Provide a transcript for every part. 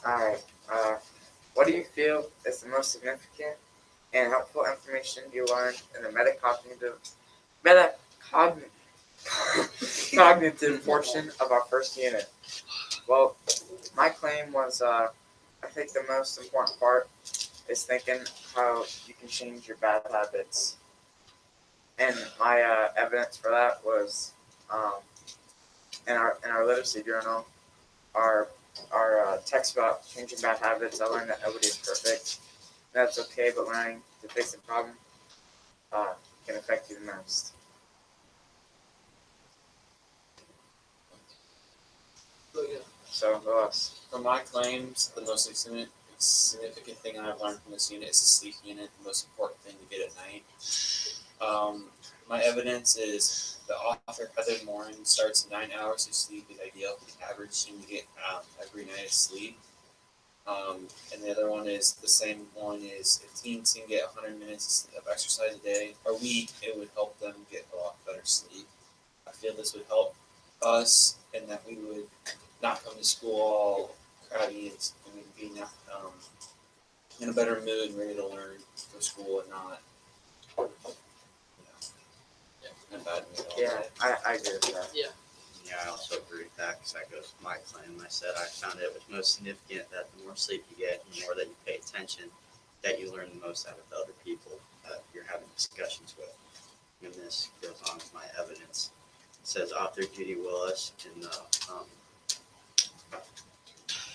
Alright, what do you feel is the most significant and helpful information you learned in the cognitive portion of our first unit? Well, my claim was, I think the most important part is thinking how you can change your bad habits. And my evidence for that was in our literacy journal, our text about changing bad habits. I learned that nobody is perfect. That's okay, but learning to fix the problem uh, can affect you the most. So who else? For my claims, the most significant thing I've learned from this unit is the sleep unit, the most important thing to get at night. My evidence is the author Heather Morin starts 9 hours of sleep is ideal for the average student to get every night of sleep. And the other one is the same one is if teens can get 100 minutes of exercise a week, it would help them get a lot better sleep. I feel this would help us and that we would not come to school all crabby and be in a better mood and ready to learn for school and not in a bad mood all Yeah, day. I agree with that. Yeah. Yeah, I also agree with that because that goes with my claim. I said I found it was most significant that the more sleep you get, the more that you pay attention, that you learn the most out of the other people that you're having discussions with. And this goes on with my evidence. It says author Judy Willis in the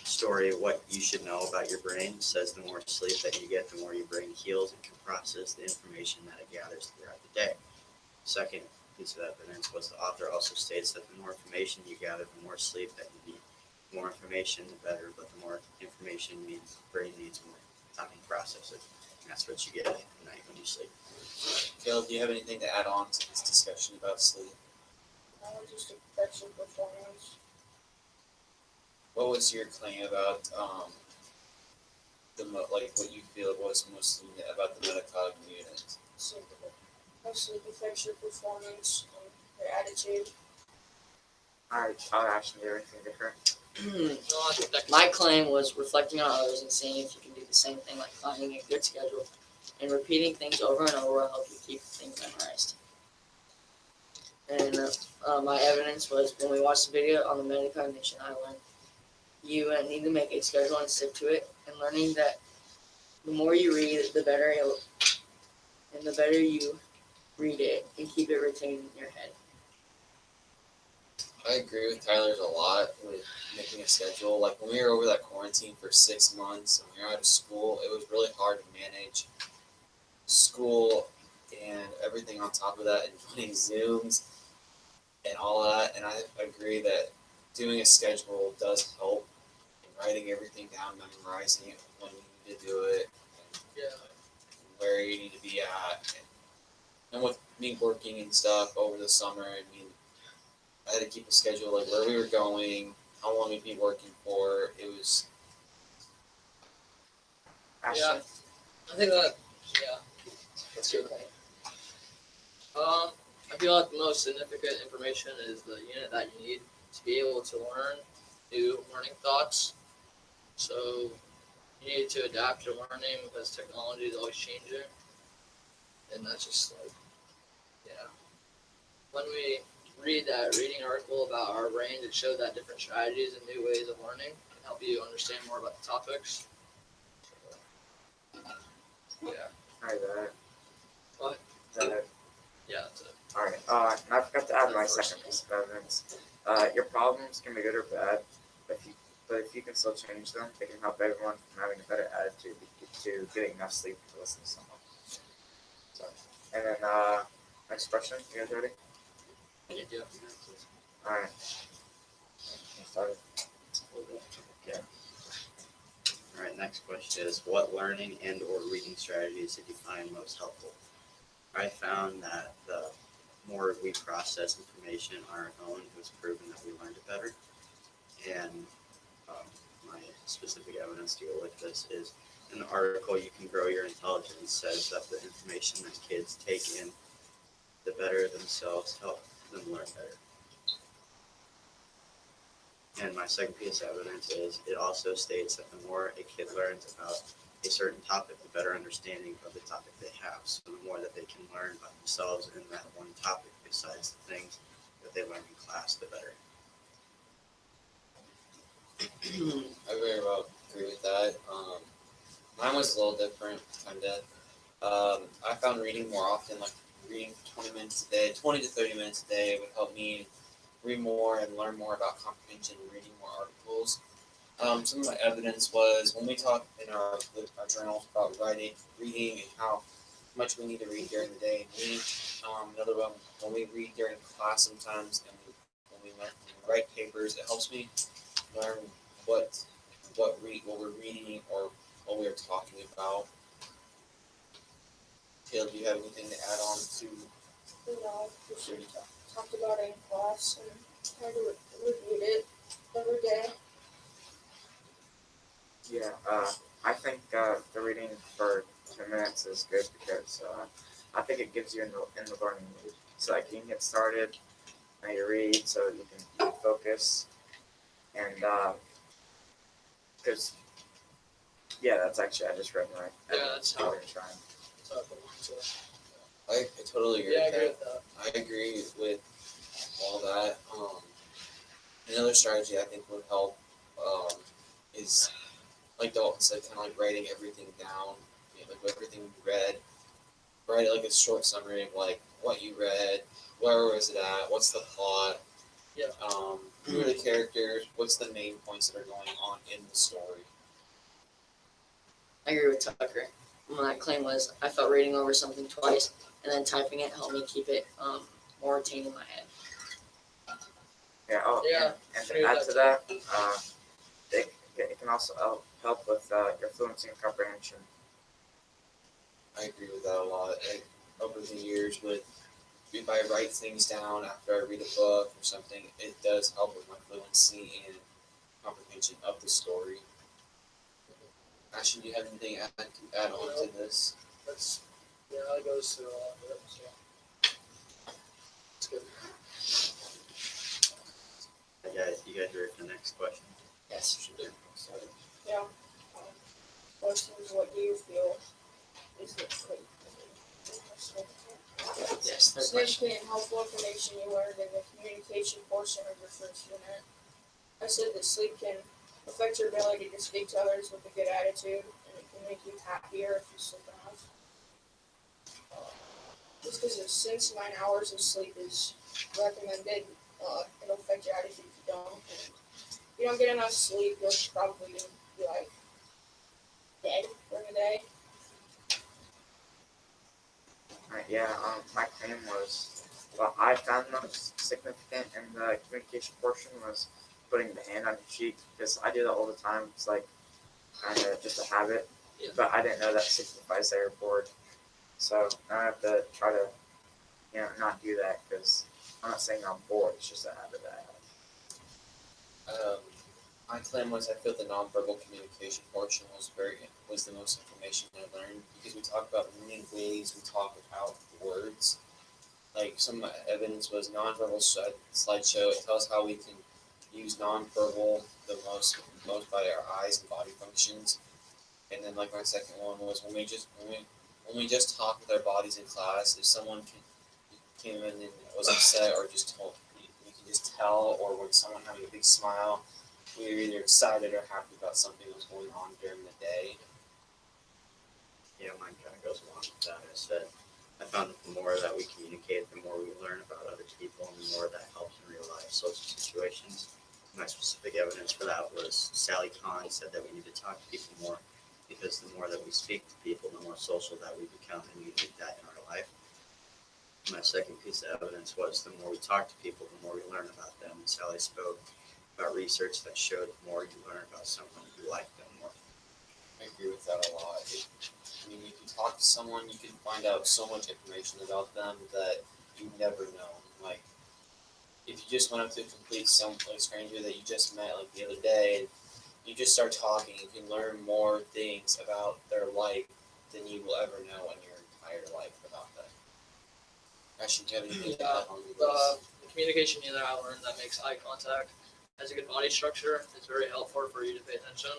story What You Should Know About Your Brain says the more sleep that you get, the more your brain heals and can process the information that it gathers throughout the day. Second piece of evidence was the author also states that the more information you gather, the more sleep that you need. The more information, the better, but the more information means the brain needs more time to process it. And that's what you get at night when you sleep. Caleb, do you have anything to add on to this discussion about sleep? Just affects your performance. What was your claim about what you feel was most about the metacognition unit? Sleep affects your performance and your attitude. Alright, I'll actually do anything different. My claim was reflecting on others and seeing if you can do the same thing, like finding a good schedule and repeating things over and over will help you keep things memorized. And my evidence was when we watched the video on the metacognition, I learned you need to make a schedule and stick to it, and learning that the more you read, the better you read it and keep it retained in your head. I agree with Tyler's a lot with making a schedule. Like when we were over that quarantine for 6 months and we were out of school, it was really hard to manage school and everything on top of that and running Zooms and all of that. And I agree that doing a schedule does help in writing everything down, memorizing it when you need to do it, and where you need to be at. And with me working and stuff over the summer, I had to keep a schedule, like where we were going, how long we'd be working for. It was. Ashley? Yeah. I think that, What's your claim? I feel like the most significant information is the unit that you need to be able to learn new learning thoughts. So you need to adapt your learning because technology is always changing. And that's just like, when we read that reading article about our brain, it showed that different strategies and new ways of learning can help you understand more about the topics. Alright, What? Yeah, that's it. Alright, and I forgot to add my second piece of evidence. Your problems can be good or bad, but if you can still change them, they can help everyone from having a better attitude to getting enough sleep to listen to someone. So, and then, next question, you guys ready? Yeah. Alright. Started. Okay. All right, next question is what learning and or reading strategies did you find most helpful? I found that the more we process information on our own, it was proven that we learned it better. And my specific evidence to go with this is in the article You Can Grow Your Intelligence says that the information that kids take in, the better themselves help them learn better. And my second piece of evidence is it also states that the more a kid learns about a certain topic, the better understanding of the topic they have. So the more that they can learn about themselves in that one topic besides the things that they learn in class, the better. I very well agree with that. Mine was a little different, kinda. I found reading more often, like reading 20 minutes a day, 20 to 30 minutes a day would help me read more and learn more about comprehension, reading more articles. Some of my evidence was when we talk in our journals about reading, and how much we need to read during the day. Another one, when we read during class sometimes, and when we write papers, it helps me learn what we're reading or what we're talking about. Taylor, do you have anything to add on to? No, we should talked about it in class and tried to reviewed it every day. Yeah, I think the reading for 10 minutes is good because I think it gives you in the learning mood. So like you can get started, and you read so you can focus, and because that's actually I just read my that's how you're trying. it's up and so. I totally agree Yeah, I with agree that. with that. I agree with all that. Another strategy I think would help is, like Dalton said, kind of like writing everything down, like everything you read. Write like a short summary of like what you read, where was it at, what's the plot, Yeah. Who are the characters, what's the main points that are going on in the story. I agree with Tucker. My claim was I felt reading over something twice and then typing it helped me keep it more retained in my head. Yeah. Oh, Yeah, and agree to with add to that, it can also help with your fluency and comprehension. I agree with that a lot. Over the years, if I write things down after I read a book or something, it does help with my fluency and comprehension of the story. Ashton, do you have anything to add on to this? That's that goes through a lot of it. So it's good. You guys ready for the next question? Yes. Should do. Yeah. Question is, what do you feel is the Yes. Third question. significant and helpful information you learned in the communication portion of your first unit? I said that sleep can affect your ability to speak to others with a good attitude, and it can make you happier if you sleep enough. Just because since 9 hours of sleep is recommended, it'll affect your attitude if you don't. And if you don't get enough sleep, you'll probably be like dead during the day. Right, yeah, my claim was, well, I found most significant in the communication portion was putting the hand on your cheek, because I do that all the time. It's like kind of just a habit, Yeah. but I didn't know that signifies that you're bored. So now I have to try to, not do that, because I'm not saying I'm bored, it's just a habit that I have. My claim was I feel the nonverbal communication portion was the most information I learned, because we talk about many ways we talk without words. Like some of my evidence was nonverbal slideshow. It tells how we can use nonverbal the most by our eyes and body functions. And then like my second one was when we just talk with our bodies in class. If someone came in and was upset or just told, you can just tell, or when someone having a big smile, we were either excited or happy about something that was going on during the day. Yeah, mine kind of goes along with that. I found that the more that we communicate, the more we learn about other people, and the more that helps in real life social situations. My specific evidence for that was Sally Kahn said that we need to talk to people more, because the more that we speak to people, the more social that we become, and we need that in our life. My second piece of evidence was the more we talk to people, the more we learn about them. And Sally spoke about research that showed the more you learn about someone, you like them more. I agree with that a lot. When you can talk to someone, you can find out so much information about them that you never know. Like, if you just went up to a stranger that you just met like the other day, and you just start talking, you can learn more things about their life than you will ever know in your entire life about them. Actually, do you have anything to add on to this? The communication that I learned that makes eye contact has a good body structure. It's very helpful for you to pay attention.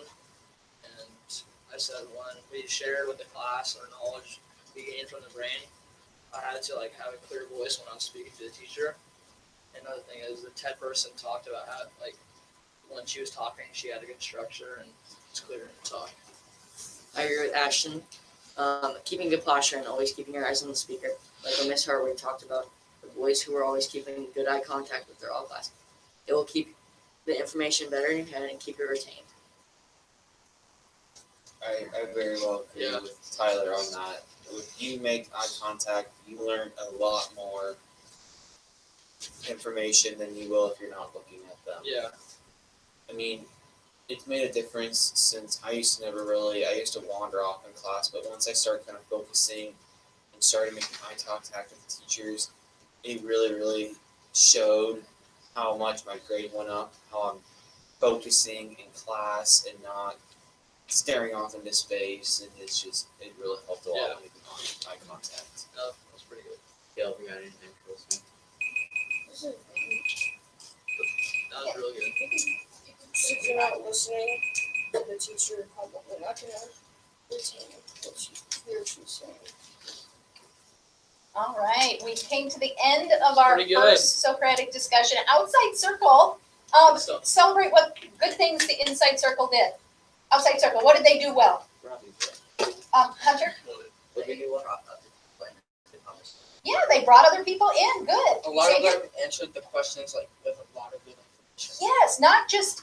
And I said when we shared with the class our knowledge we gained from the brain, I had to like have a clear voice when I was speaking to the teacher. Another thing is the TED person talked about how like when she was talking, she had a good structure and it's clear in her talk. I agree with Ashton. Keeping good posture and always keeping your eyes on the speaker. Like what Miss Hartwig talked about, the boys who are always keeping good eye contact with their all class. It will keep the information better in your head and keep it retained. I very well agree Yeah. with Tyler on that. If you make eye contact, you learn a lot more information than you will if you're not looking at them. Yeah. I mean, it's made a difference since I used to wander off in class, but once I started kind of focusing and started making eye contact with the teachers, it really, really showed how much my grade went up, how I'm focusing in class and not staring off into space, and it really helped a lot Yeah. with eye contact. No, that's pretty good. Dale, you got anything for us? This is That was really good. if you're not listening, the teacher probably not gonna retain what you're saying. All right, we came to the end of our Pretty good. first Socratic discussion. Outside circle, Stuff. celebrate what good things the inside circle did. Outside circle, what did they do well? Hunter? What do you want? Yeah, they brought other people in. Good. A lot of Say again. them answered the questions like with a lot of good information. Yes, not just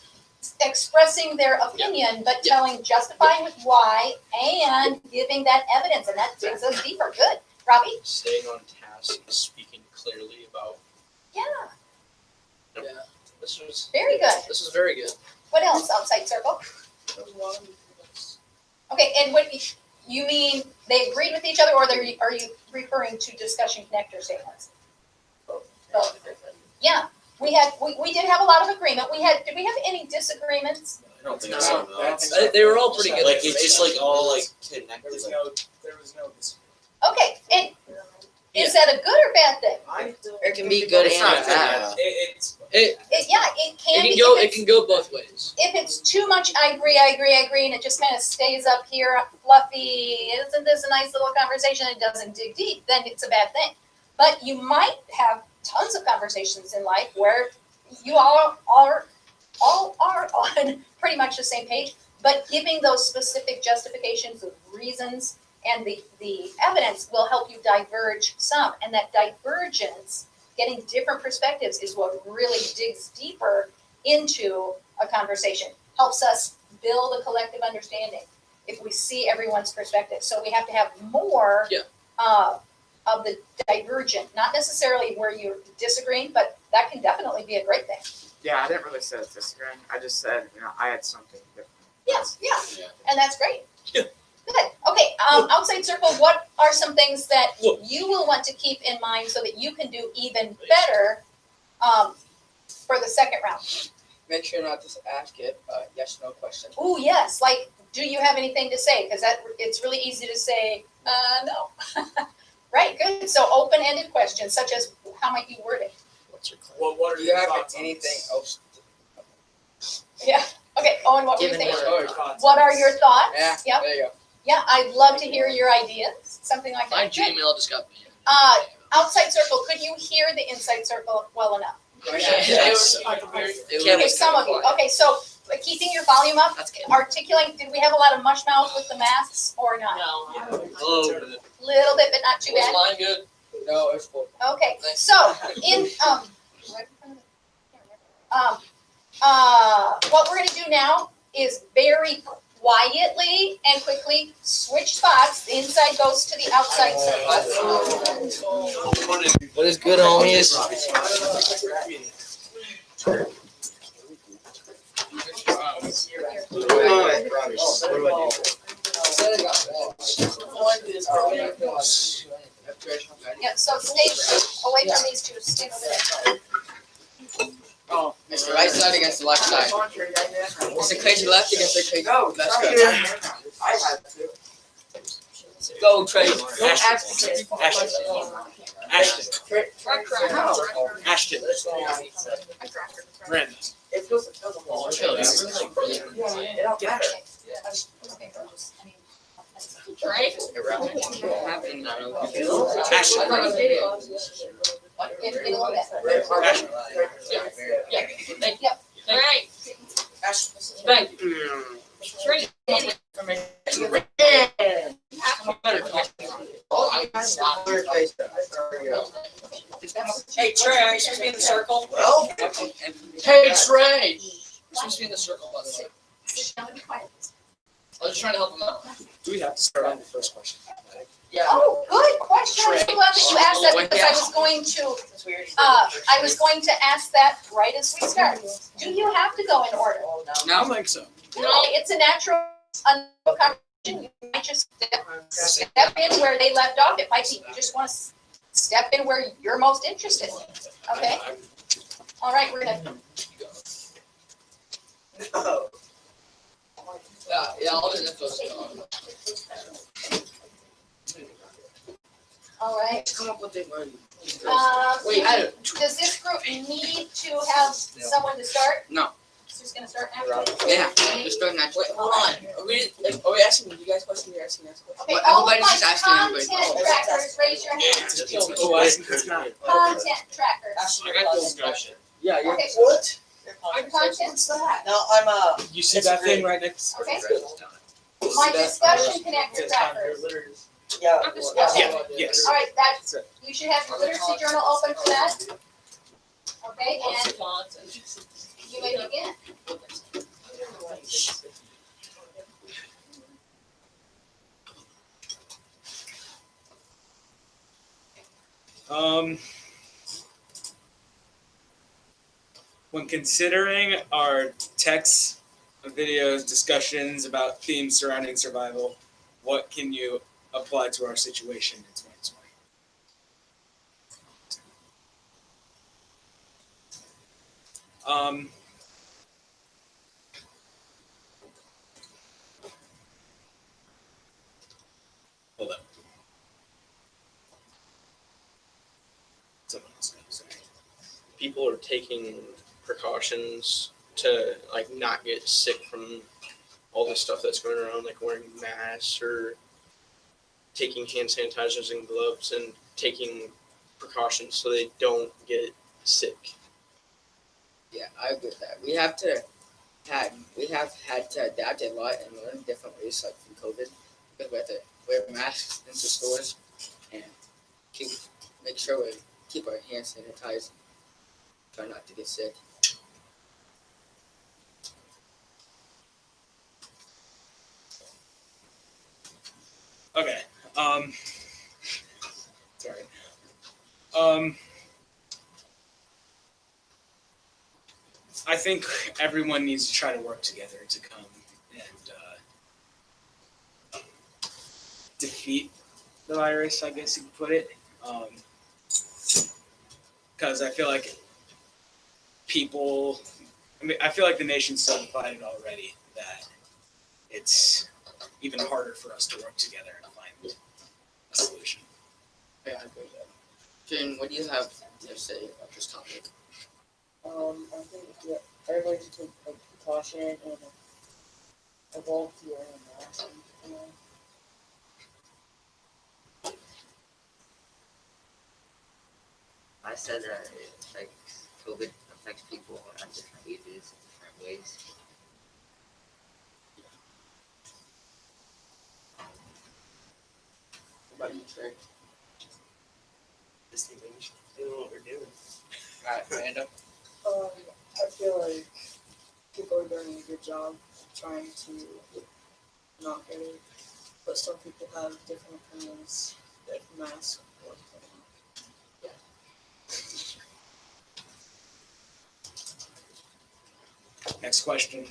expressing their opinion, but Yeah. telling, justifying with why, and giving that evidence, and that takes us deeper. Good. Robbie? Staying on task and speaking clearly about. Yeah, Yeah. This was very good. This was very good. What else? Outside circle. There was a lot of improvements. Okay, and what you mean they agreed with each other, or are you referring to discussion connector statements? Both. Yeah, we did have a lot of agreement. Did we have any disagreements? I don't think No, so. I don't think They were all pretty good. Like it's just like all like There connected. was Like, no disagreement. Okay, and is that a good or bad thing? It can be good It's and not bad. It's It It can be. can go. if It can go both ways. If it's too much, I agree, and it just kind of stays up here, fluffy, isn't this a nice little conversation, it doesn't dig deep, then it's a bad thing. But you might have tons of conversations in life where you all are on pretty much the same page, but giving those specific justifications of reasons and the evidence will help you diverge some. And that divergence, getting different perspectives, is what really digs deeper into a conversation, helps us build a collective understanding if we see everyone's perspective. So we have to have more of the divergent, not necessarily where you're disagreeing, but that can definitely be a great thing. Yeah, I didn't really say I was disagreeing. I just said, I had something different. Yeah, Yeah. and that's great. Yeah. Good. Okay, outside circle, what are some things that you will want to keep in mind so that you can do even better for the second round? make sure not to ask it yes no question. Ooh, yes, like, do you have anything to say? Because it's really easy to say, no. Right, good. So open-ended questions, such as, how might you word it? What's your claim? What are Do you have thoughts on anything this? else? Yeah, okay, Owen, what were you Given thinking? What are your thoughts What on are this? your thoughts? Yeah, Yep. there you go. Yeah, I'd love to hear your ideas, something like My that. Good. Gmail just got banned. Outside circle, could you hear the inside circle well enough? Yes. Okay, some of you. Okay, so keeping your volume up, That's good. articulating. Did we have a lot of mush mouth with the masks or not? Hello. Little bit, but not too Was bad. mine good? No, it's full. Okay, Thanks. so in what we're gonna do now is very quietly and quickly switch spots. The inside goes to the outside circle. What is good, homies? Yeah, so stay away from these two. Stay over there. Oh, it's the right side against the left side. It's the crazy left against the crazy Go, left. Let's go. I had to. Go, Trey. Ashton. Brenda. It feels like Oh, chill, it's like really good. it don't matter. Okay, so just, I mean, Right? Happening now. Passion. in a little bit. Passion. Yeah. Thank you. All right. Thank you. Training information. Hey Trey, are you supposed to be in the circle? Well, Hey, Trey. You're supposed to be in the circle, by the way. Sit down and be quiet. I was just trying to help him out. Do we have to start on the first question? Yeah. Oh, good question. I'm so glad that you asked that because I was going to, ask that right as we start. Do you have to go in order? I don't think so. No, it's a natural conversation. You might just step in where they left off. It might be you just want to step in where you're most interested. Okay? All right, we're gonna. no. Yeah, I'll do this. All right. Come up with it, man. Wait, I Does this group need to have someone to start? No. It's just gonna start now? Yeah, just go naturally. Wait, hold on. Are we asking you guys questions? You're asking us questions? Okay, Well, all of everybody's my just asking everybody. content trackers, raise your hand. Oh, it's not. Content trackers. I got discussion. Yeah, you're. Okay. What? Content, No, I'm You see that thing right next? okay. My discussion connector trackers. Yeah. Yeah, yes. All right, that's, you should have your literacy journal open for that. Okay, and you may begin. When considering our texts, videos, discussions about themes surrounding survival, what can you apply to our situation in 2020? Hold up. Someone else knows, sorry. People are taking precautions to like not get sick from all the stuff that's going around, like wearing masks or taking hand sanitizers and gloves and taking precautions so they don't get sick. Yeah, I agree with that. We have had to adapt a lot and learn different ways, like from COVID, because we have to wear masks into stores and make sure we keep our hands sanitized, try not to get sick. Okay. Sorry. I think everyone needs to try to work together to come and defeat the virus, I guess you could put it. Because I feel like I feel like the nation's so divided already that it's even harder for us to work together and find a solution. Yeah, I agree with that. Jen, what do you have to say about this topic? I think everybody should take precaution and evolve to wearing a mask. I said that it affects COVID affects people at different ages, different ways. What about you, Trey? Just think we should do what we're doing. Alright, Amanda. I feel like people are doing a good job trying to not get it, but some people have different opinions if masks work or not. Next question.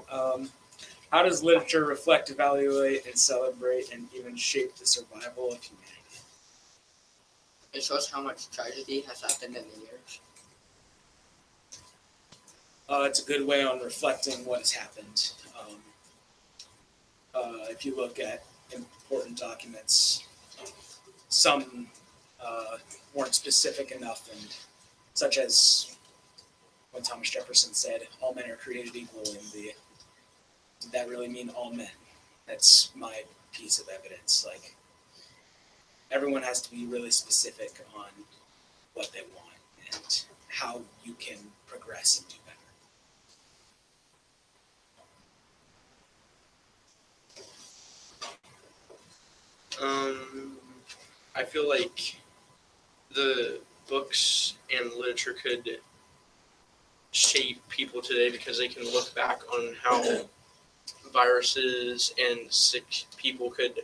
How does literature reflect, evaluate, and celebrate, and even shape the survival of humanity? It shows how much tragedy has happened in the years. It's a good way on reflecting what has happened. If you look at important documents, some weren't specific enough, and such as when Thomas Jefferson said, "All men are created equal," did that really mean all men? That's my piece of evidence. Like, everyone has to be really specific on what they want and how you can progress and do better. I feel like the books and literature could shape people today because they can look back on how viruses and sick people could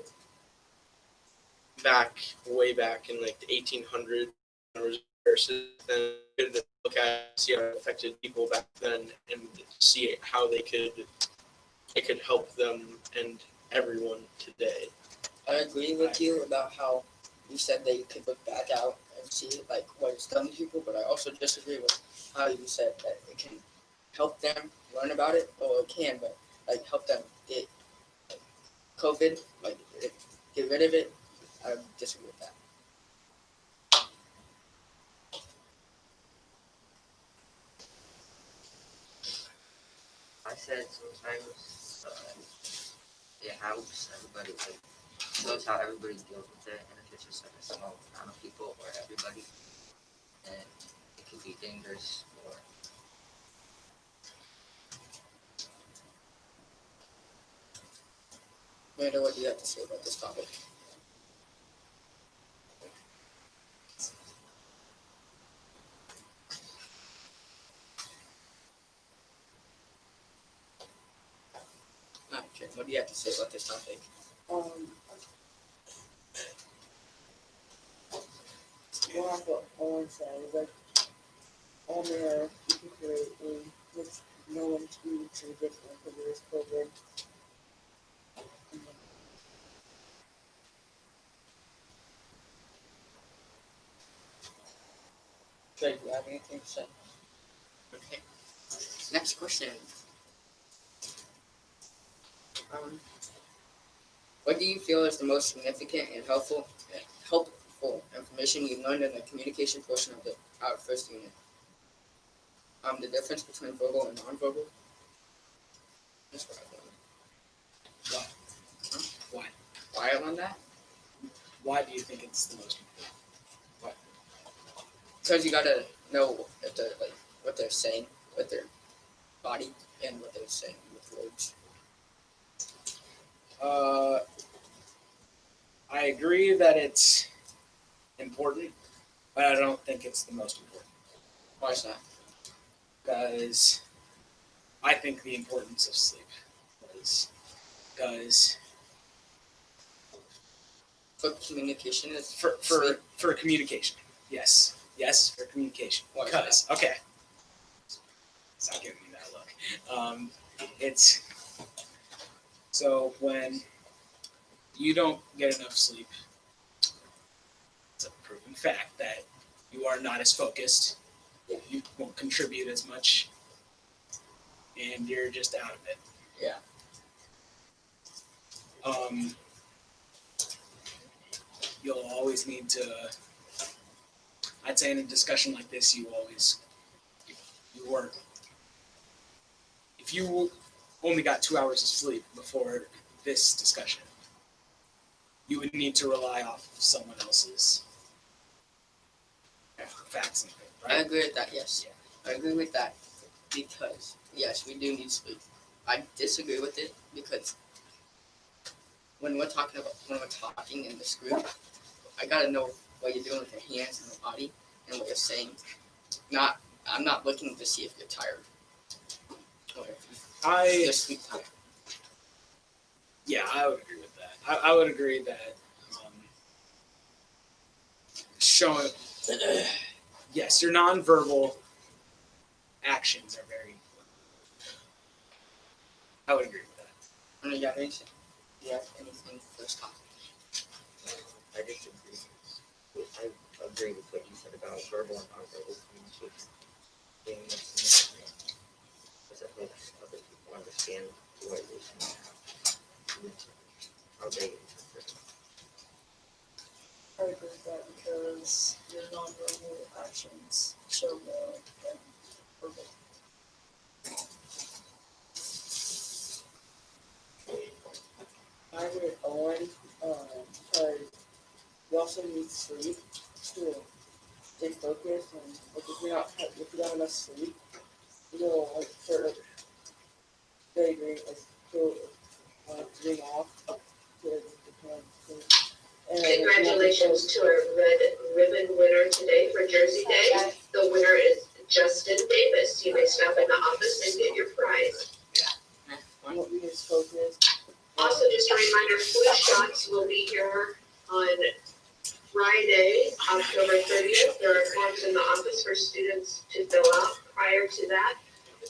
way back in like the 1800s, viruses, then could look at see how it affected people back then and see how it could help them and everyone today. I agree with you about how you said that you could look back out and see like what it's done to people, but I also disagree with how you said that it can help them learn about it. Well, it can, but like help them get like, COVID, like get rid of it. I disagree with that. I said sometimes it helps everybody, like, knows how everybody deals with it, and if it's just like a small amount of people or everybody, then it could be dangerous or Amanda, what do you have to say about this topic? Okay, what do you have to say about this topic? What I want to say is like all men are created with no one to be different because of this COVID. Trey, do you have anything to say? Okay. Next question. What do you feel is the most significant and helpful information you learned in the communication portion of our first unit? The difference between verbal and nonverbal. That's what I learned. Why? Why I learned that? Why do you think it's the most important? Because you gotta know if they're like what they're saying with their body and what they're saying with words. I agree that it's important, but I don't think it's the most important. Why is that? Because I think the importance of sleep is because For communication is for communication. Yes, for communication. Why is Because okay, stop giving me that look. It's so when you don't get enough sleep, it's a proven fact that you are not as focused. You won't contribute as much, and you're just out of it. Yeah. You'll always need to. I'd say in a discussion like this, if you only got 2 hours of sleep before this discussion, you would need to rely off of someone else's facts and things, I right? agree with that, yes. I agree with that because, yes, we do need sleep. I disagree with it because when we're talking in this group, I gotta know what you're doing with your hands and your body and what you're saying. I'm not looking to see if you're tired or if you're sleep tired. Yeah, I would agree with that. I would agree that showing, yes, your nonverbal actions are very important. I would agree with that. Do you have anything? Do you have anything for this topic? I disagree. I agree with what you said about verbal and nonverbal communication being more significant because it helps other people understand what you're saying, how they interpret it. I agree with that because your nonverbal actions show more than verbal. with Owen, because we also need sleep to stay focused, and like if you don't have enough sleep, you'll like sort of daydream, like feel dream off. Congratulations to our red ribbon winner today for Jersey Day. The winner is Justin Davis. You may stop in the office and get your prize. What we is focused. Also, just a reminder, flu shots will be here on Friday, October 30th. There are forms in the office for students to fill out. Prior to that,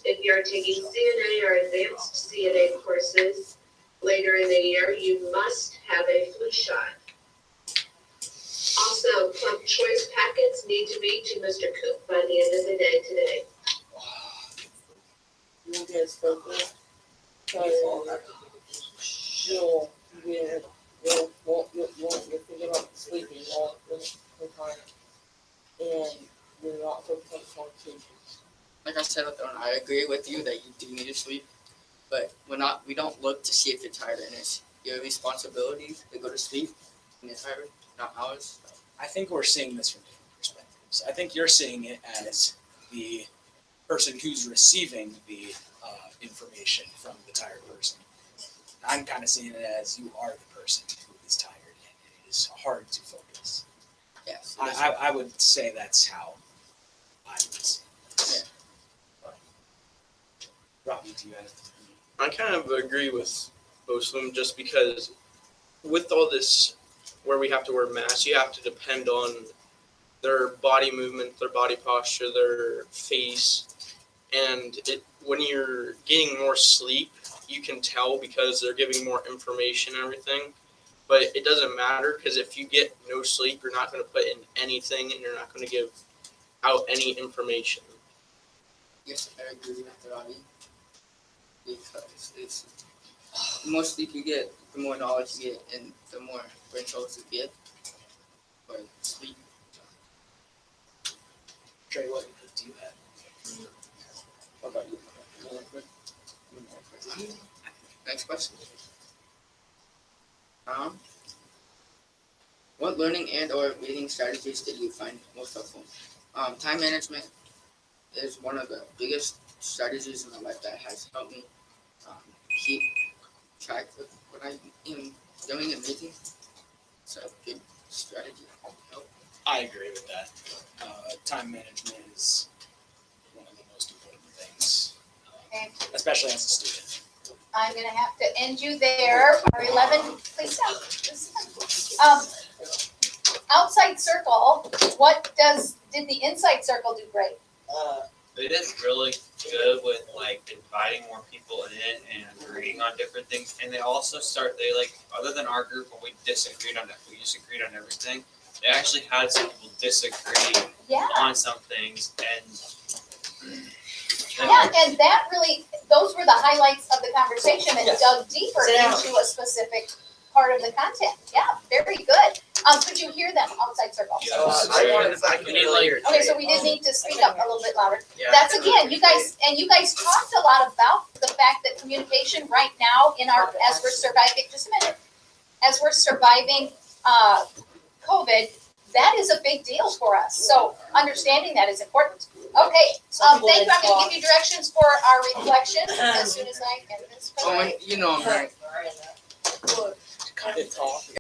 if you are taking CNA or advanced CNA courses later in the year, you must have a flu shot. Also, club choice packets need to be to Mr. Cook by the end of the day today. You won't get as focused. You'll think about sleeping all the time, and you're not focused on sleep. Like I said, I agree with you that you do need to sleep, but we don't look to see if you're tired, and it's your responsibility to go to sleep when you're tired, not ours. I think we're seeing this from different perspectives. I think you're seeing it as the person who's receiving the information from the tired person. I'm kind of seeing it as you are the person who is tired and it is hard to focus. Yes. I would say that's how I would see it. Yeah. Robbie, do you have? I kind of agree with both of them just because with all this where we have to wear masks, you have to depend on their body movement, their body posture, their face. And when you're getting more sleep, you can tell because they're giving more information and everything. But it doesn't matter because if you get no sleep, you're not going to put in anything and you're not going to give out any information. Yes, I agree with Robbie. Because it's the more sleep you get, the more knowledge you get, and the more brain cells you get. But sleep. Trey, what do you have? What about you? Next question. What learning and or reading strategies did you find most helpful? Time management is one of the biggest strategies in my life that has helped me keep track of what I'm doing and making. It's a good strategy. I agree with that. Time management is one of the most important things, especially as a student. I'm gonna have to end you there. Our 11, please stop. Outside circle, did the inside circle do great? They did really good with like inviting more people in it and agreeing on different things. And they also other than our group when we disagreed on everything, they actually had some people disagree on some things and and that really, those were the highlights of the conversation and dug deeper into a specific part of the content. Yeah, very good. Could you hear them outside circle? I can hear it. Okay, so we did need to speak up a little bit louder. That's again, you guys talked a lot about the fact that communication right now as we're surviving, just a minute, as we're surviving COVID, that is a big deal for us. So understanding that is important. Okay, thank you. I'm gonna give you directions for our reflection as soon as I get this. Oh, and you know I'm right. Cut it off.